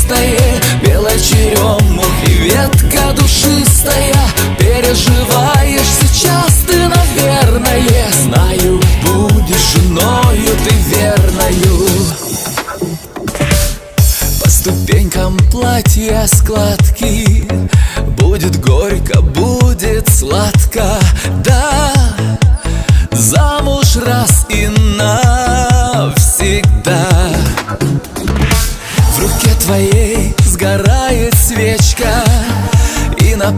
чистое, белой черемухи ветка душистая. Переживаешь сейчас ты, наверное, знаю, будешь женою ты верною. По ступенькам платья складки, будет горько, будет сладко, да, замуж раз и навсегда. В руке твоей сгорает свечка, и на